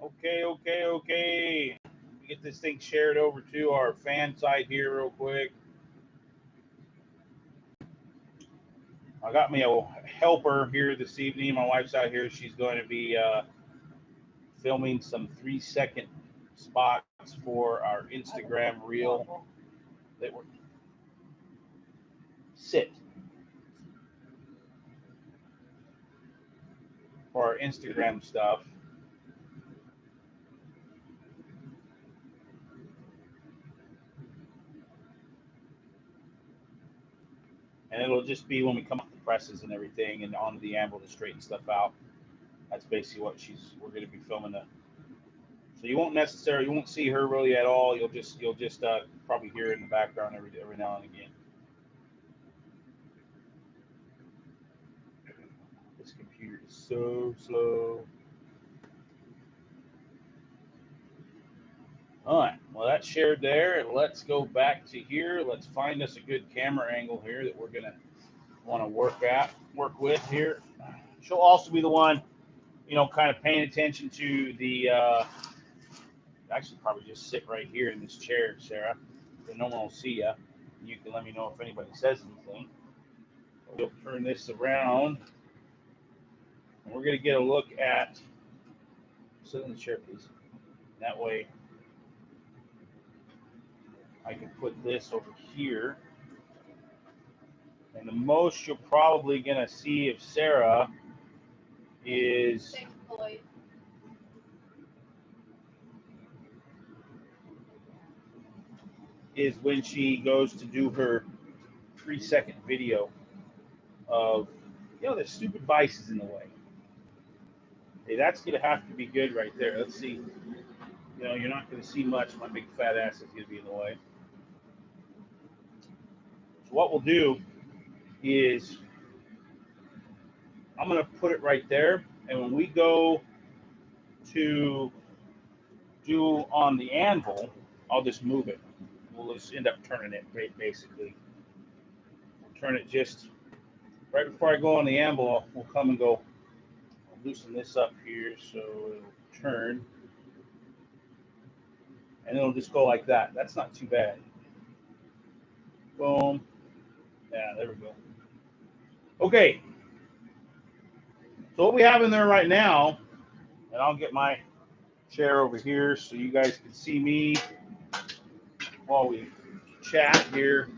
Okay. Get this thing shared over to our fan site here real quick. I got me a helper here this evening. My wife's out here. She's going to be filming some 3-second spots for our Instagram reel that we're sit for our Instagram stuff. And it'll just be when we come off the presses and everything and onto the anvil to straighten stuff out. That's basically what we're going to be filming. So you won't see her really at all. You'll just probably hear her in the background every now and again. This computer is so slow. All right, well that's shared there. Let's go back to here. Let's find us a good camera angle here that we're gonna want to work with here. She'll also be the one, kind of paying attention to the. Actually, probably just sit right here in this chair, Sarah. So no one will see you. You can let me know if anybody says anything. We'll turn this around, and we're gonna get a look at. Sit in the chair, please. That way, I can put this over here. And the most you're probably gonna see of Sarah is when she goes to do her 3-second video of, the stupid vice is in the way. Hey, that's gonna have to be good right there. Let's see. You're not gonna see much. My big fat ass is gonna be in the way. So what we'll do is I'm gonna put it right there, and when we go to do on the anvil, I'll just move it. We'll just end up turning it basically. We'll turn it just right before I go on the anvil. We'll come and go. I'll loosen this up here so it'll turn, and it'll just go like that. That's not too bad. Boom. Yeah, there we go. Okay. So what we have in there right now, and I'll get my chair over here so you guys can see me while we chat here,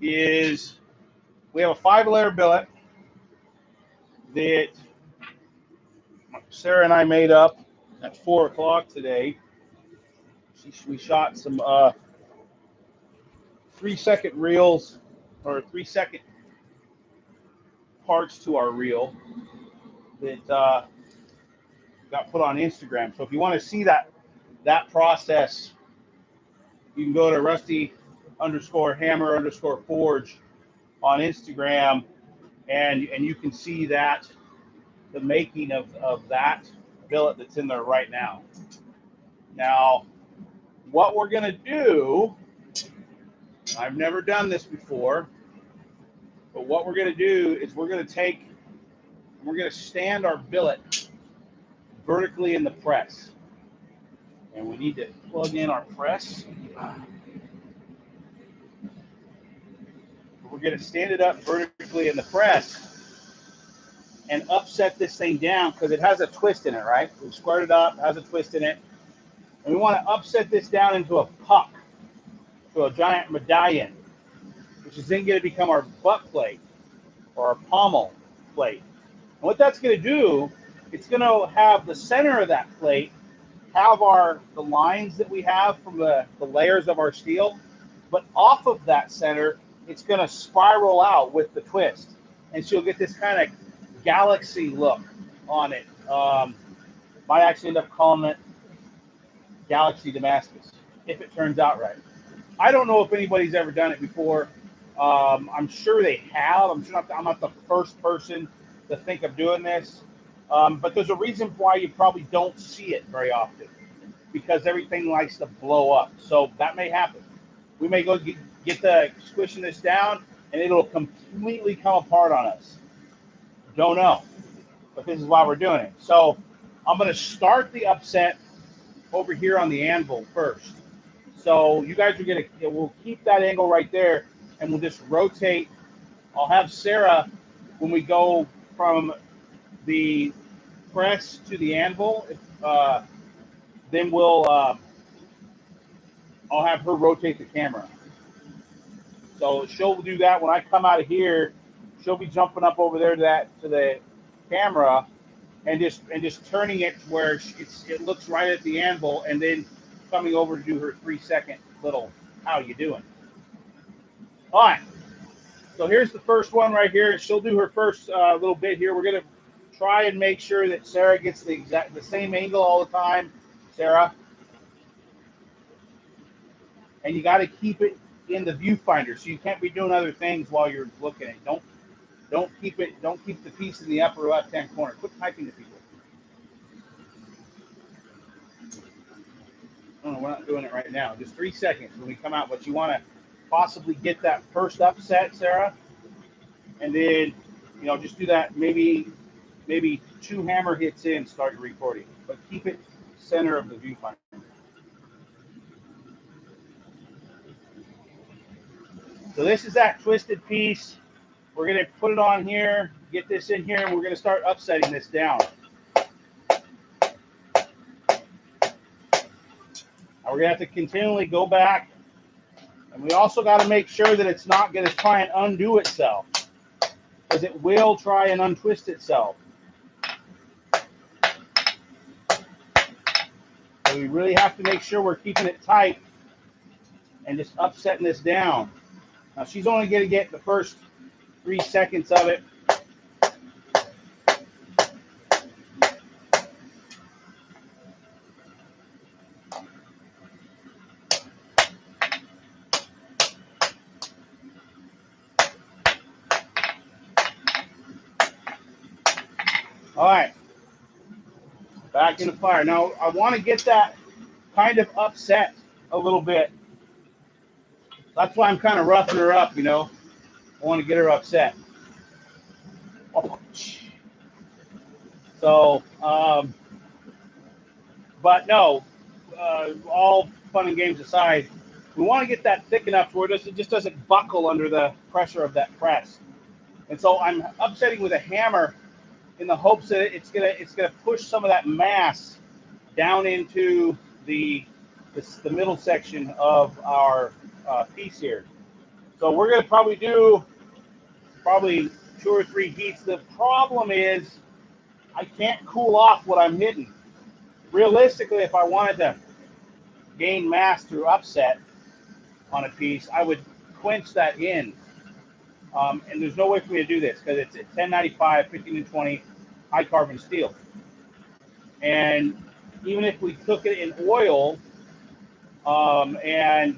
is we have a 5-layer billet that Sarah and I made up at 4 o'clock today. We shot some 3-second reels, or 3-second parts to our reel that got put on Instagram. So if you want to see that process, you can go to Rusty_Hammer_Forge on Instagram, and you can see that the making of that billet that's in there right now. Now, what we're gonna do, I've never done this before, but what we're gonna do is we're gonna stand our billet vertically in the press. And we need to plug in our press. We're going to stand it up vertically in the press and upset this thing down because it has a twist in it, right? We've squared it up, has a twist in it. And we want to upset this down into a puck, to a giant medallion, which is then going to become our butt plate or our pommel plate. And what that's going to do, it's going to have the center of that plate have the lines that we have from the layers of our steel, but off of that center, it's going to spiral out with the twist. And so you'll get this kind of galaxy look on it. Might actually end up calling it Galaxy Damascus, if it turns out right. I don't know if anybody's ever done it before. I'm sure they have. I'm not the first person to think of doing this. But there's a reason why you probably don't see it very often, because everything likes to blow up. So that may happen. We may go get the squishing this down, and it'll completely come apart on us. Don't know, but this is why we're doing it. So I'm going to start the upset over here on the anvil first. So you guys are going to, we'll keep that angle right there, and we'll just rotate. I'll have Sarah, when we go from the press to the anvil, then I'll have her rotate the camera. So she'll do that when I come out of here. She'll be jumping up over there to the camera, and just turning it where it looks right at the anvil, and then coming over to do her 3-second little "how you doing." All right. So here's the first one right here. She'll do her first little bit here. We're gonna try and make sure that Sarah gets the same angle all the time, Sarah. And you got to keep it in the viewfinder, so you can't be doing other things while you're looking at it. Don't keep the piece in the upper left-hand corner. Quit typing to people. Oh, we're not doing it right now. Just 3 seconds when we come out, but you want to possibly get that first upset, Sarah, and then just do that maybe 2 hammer hits in, start your recording, but keep it center of the viewfinder. So this is that twisted piece. We're going to put it on here, get this in here, and we're going to start upsetting this down. Now we're going to have to continually go back, and we also got to make sure that it's not going to try and undo itself, because it will try and untwist itself. So we really have to make sure we're keeping it tight and just upsetting this down. Now she's only going to get the first 3 seconds of it. All right, back in the fire. Now I want to get that kind of upset a little bit. That's why I'm kind of roughing her up, I want to get her upset. So, but no, all fun and games aside, we want to get that thick enough to where it just doesn't buckle under the pressure of that press. And so I'm upsetting with a hammer in the hopes that it's gonna push some of that mass down into the middle section of our piece here. So we're gonna probably do 2 or 3 heats. The problem is I can't cool off what I'm hitting. Realistically, if I wanted to gain mass through upset on a piece, I would quench that in. And there's no way for me to do this because it's 1095, 15-20 high carbon steel. And even if we cook it in oil and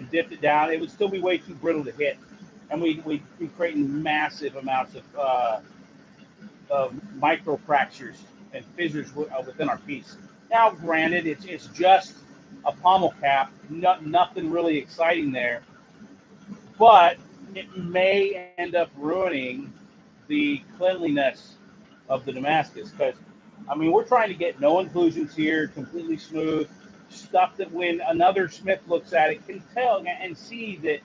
dipped it down, it would still be way too brittle to hit. And we'd be creating massive amounts of micro fractures and fissures within our piece. Now, granted, it's just a pommel cap, nothing really exciting there, but it may end up ruining the cleanliness of the Damascus, because we're trying to get no inclusions here, completely smooth stuff that when another smith looks at it can tell and see that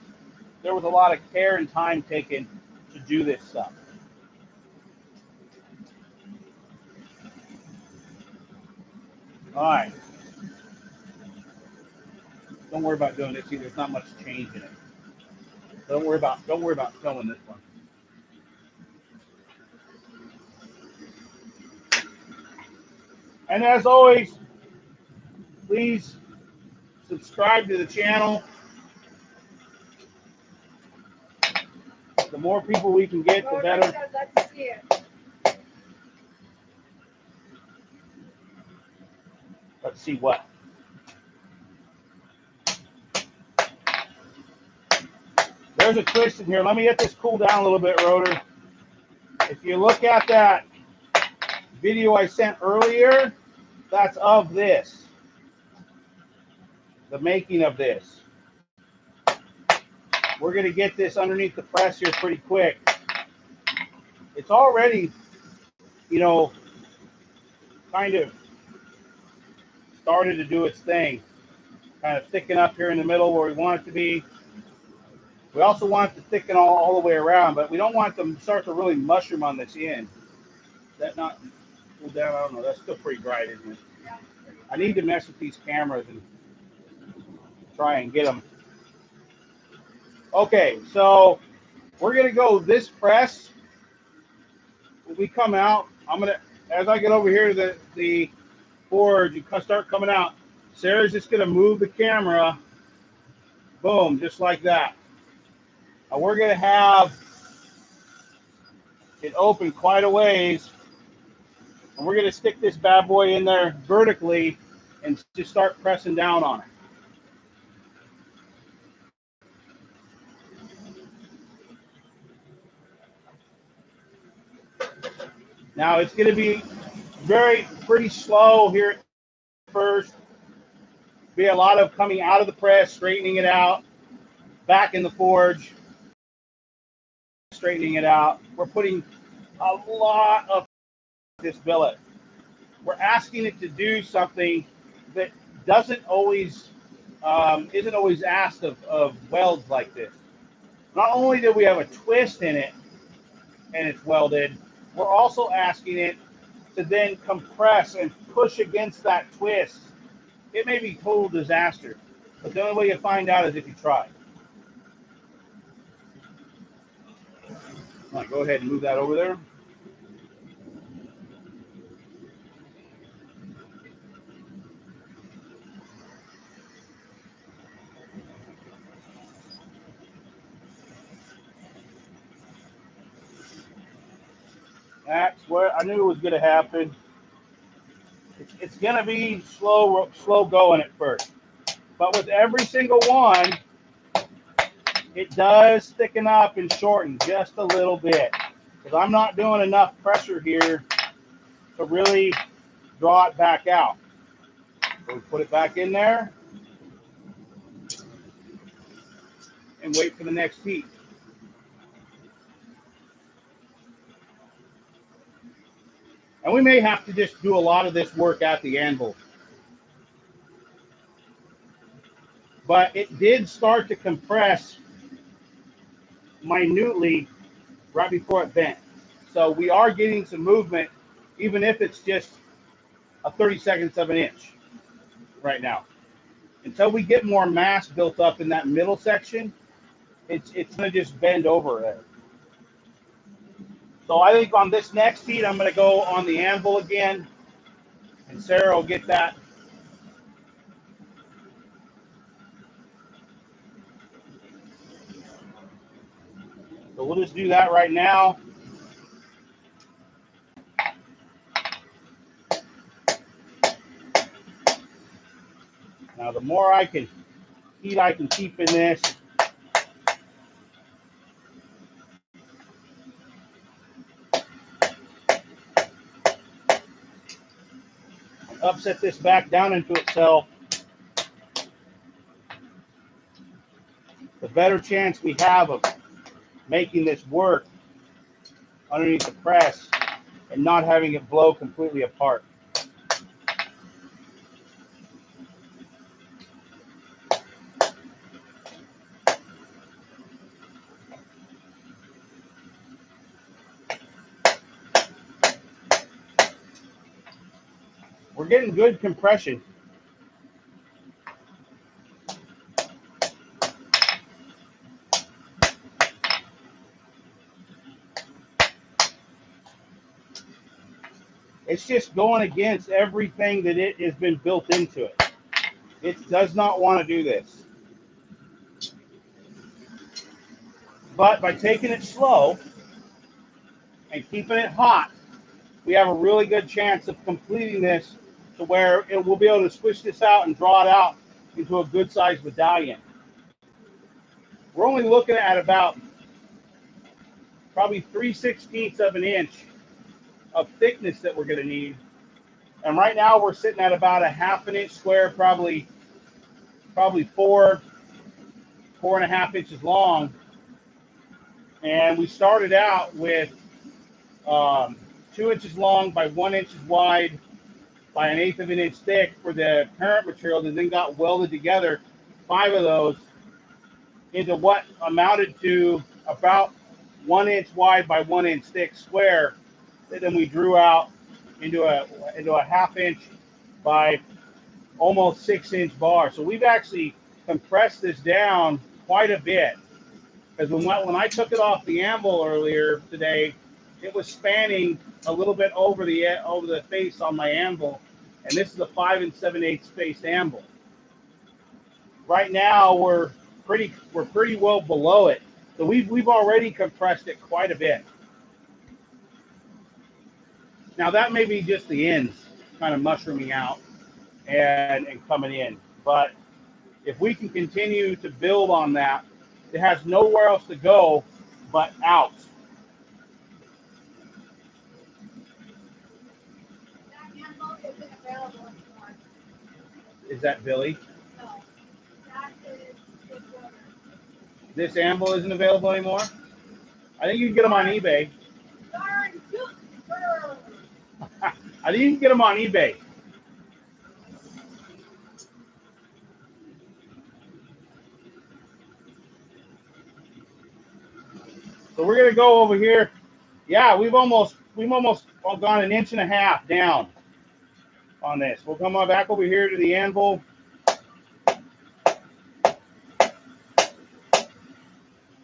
there was a lot of care and time taken to do this stuff. All right. Don't worry about doing this either. There's not much change in it. Don't worry about filming this one. And as always, please subscribe to the channel. The more people we can get, the better. Let's see it. Let's see what. There's a twist in here. Let me get this cool down a little bit, Rotor. If you look at that video I sent earlier, that's of this. The making of this. We're going to get this underneath the press here pretty quick. It's already, kind of started to do its thing. Kind of thicken up here in the middle where we want it to be. We also want it to thicken all the way around, but we don't want them to start to really mushroom on this end. Is that not cool down? I don't know. That's still pretty bright, isn't it? I need to mess with these cameras and try and get them. Okay, so we're gonna go this press. When we come out, as I get over here to the forge, you start coming out. Sarah's just gonna move the camera, boom, just like that. Now we're gonna have it open quite a ways, and we're gonna stick this bad boy in there vertically and just start pressing down on it. Now it's going to be pretty slow here at first. Be a lot of coming out of the press, straightening it out, back in the forge, straightening it out. We're putting a lot of this billet. We're asking it to do something that isn't always asked of welds like this. Not only do we have a twist in it and it's welded, we're also asking it to then compress and push against that twist. It may be total disaster, but the only way you find out is if you try. All right, go ahead and move that over there. That's what I knew it was going to happen. It's going to be slow going at first. But with every single one, it does thicken up and shorten just a little bit. Because I'm not doing enough pressure here to really draw it back out. So we put it back in there and wait for the next heat. And we may have to just do a lot of this work at the anvil. But it did start to compress minutely right before it bent. So we are getting some movement, even if it's just a 32nd of an inch right now. Until we get more mass built up in that middle section, it's going to just bend over there. So I think on this next heat, I'm going to go on the anvil again, and Sarah will get that. So we'll just do that right now. Now, the more heat I can keep in this, upset this back down into itself, the better chance we have of making this work underneath the press and not having it blow completely apart. We're getting good compression. It's just going against everything that it has been built into it. It does not want to do this. But by taking it slow and keeping it hot, we have a really good chance of completing this to where it will be able to squish this out and draw it out into a good sized medallion. We're only looking at about probably 3/16 of an inch of thickness that we're going to need. And right now we're sitting at about a 1/2 inch square, probably 4.5 inches long. And we started out with 2 inches long by 1 inch wide by 1/8 of an inch thick for the parent material that then got welded together, 5 of those, into what amounted to about 1 inch wide by 1 inch thick square that then we drew out into a 1/2 inch by almost 6 inch bar. So we've actually compressed this down quite a bit, because when I took it off the anvil earlier today, it was spanning a little bit over the face on my anvil, and this is a 5 7/8 spaced anvil. Right now we're pretty well below it, so we've already compressed it quite a bit. Now that may be just the ends kind of mushrooming out and coming in, but if we can continue to build on that, it has nowhere else to go but out. Is that Billy? No. That is the brother. This anvil isn't available anymore? I think you can get them on eBay. I think you can get them on eBay. So we're gonna go over here. Yeah, we've almost gone 1.5 inches down on this. We'll come on back over here to the anvil.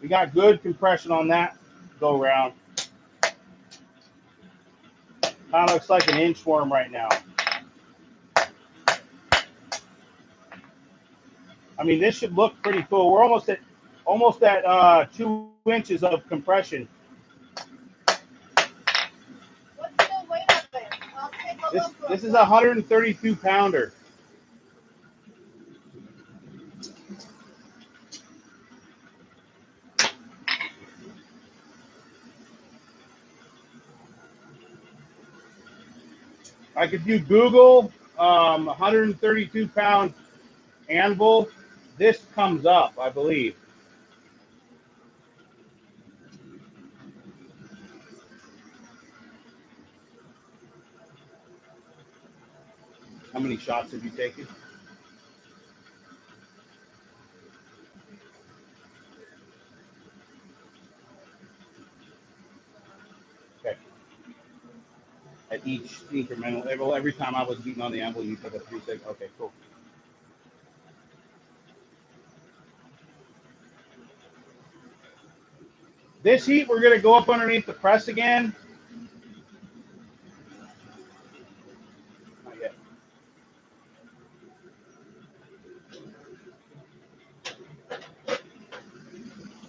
We got good compression on that go round. Kind of looks like an inchworm right now. I mean, this should look pretty cool. We're almost at 2 inches of compression. What's the weight of it? I'll take a look. This is a 132 pounder. Like if you Google 132 pound anvil, this comes up, I believe. How many shots have you taken? Okay. At each incremental, every time I was beating on the anvil, you took a 3 second. Okay, cool. This heat, we're going to go up underneath the press again. Not yet.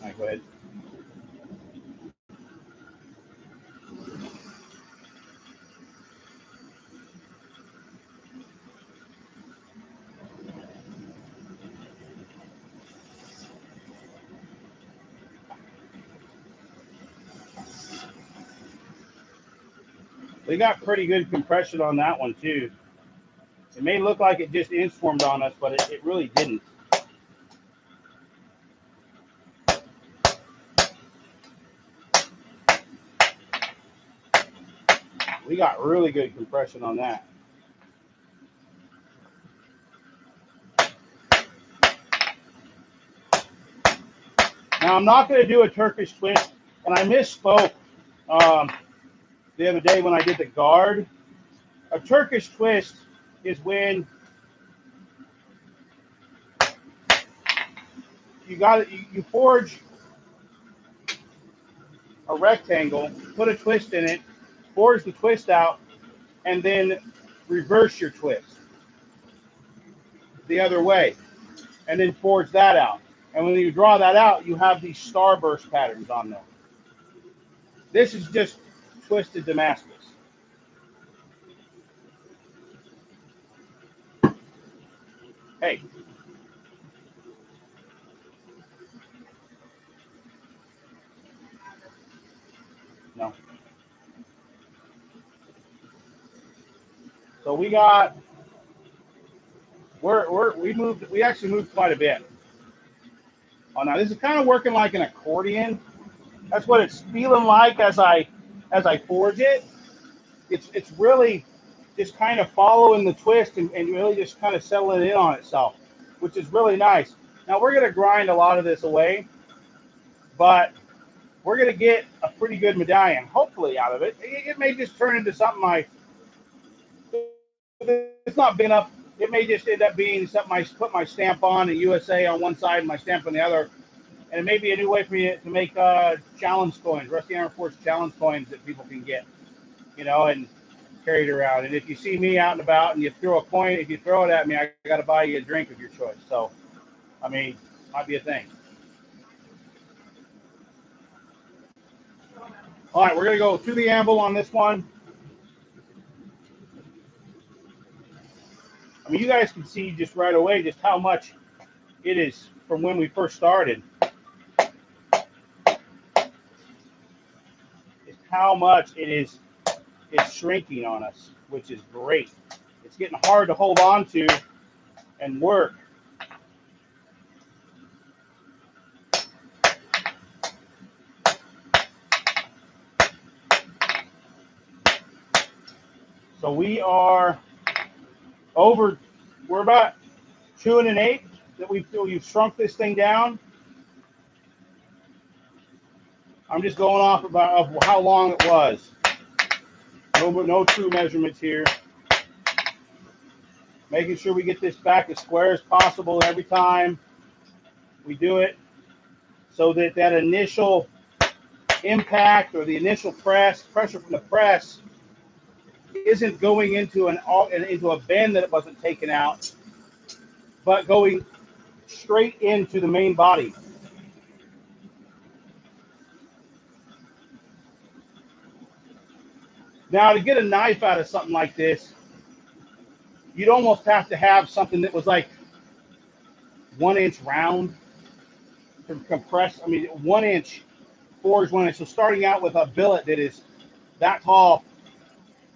All right, go ahead. We got pretty good compression on that one too. It may look like it just inchformed on us, but it really didn't. We got really good compression on that. Now I'm not going to do a Turkish twist, and I misspoke the other day when I did the guard. A Turkish twist is when you forge a rectangle, put a twist in it, forge the twist out, and then reverse your twist the other way, and then forge that out. And when you draw that out, you have these starburst patterns on them. This is just twisted Damascus. Hey. No. So we actually moved quite a bit. Oh, now this is kind of working like an accordion. That's what it's feeling like as I forge it. It's really just kind of following the twist and really just kind of settling in on itself, which is really nice. Now we're going to grind a lot of this away, but we're going to get a pretty good medallion, hopefully, out of it. It may just turn into something it's not big enough. It may just end up being something I put my stamp on, the USA on one side and my stamp on the other. And it may be a new way for me to make challenge coins, Rusty Iron Force challenge coins that people can get, and carry it around. And if you see me out and about and you throw a coin, if you throw it at me, I got to buy you a drink of your choice. So, I mean, might be a thing. All right, we're going to go through the anvil on this one. I mean, you guys can see just right away just how much it is from when we first started. Just how much it's shrinking on us, which is great. It's getting hard to hold on to and work. So we're about 2 1/8 that we've shrunk this thing down. I'm just going off of how long it was. No true measurements here. Making sure we get this back as square as possible every time we do it, so that initial impact or the initial pressure from the press isn't going into a bend that it wasn't taken out, but going straight into the main body. Now, to get a knife out of something like this, you'd almost have to have something that was like 1 inch round to compress. I mean, 1 inch forged 1 inch. So starting out with a billet that is that tall,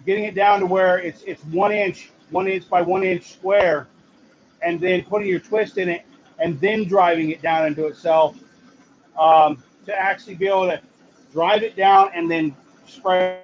getting it down to where it's 1 inch by 1 inch square, and then putting your twist in it, and then driving it down into itself, to actually be able to drive it down and then spray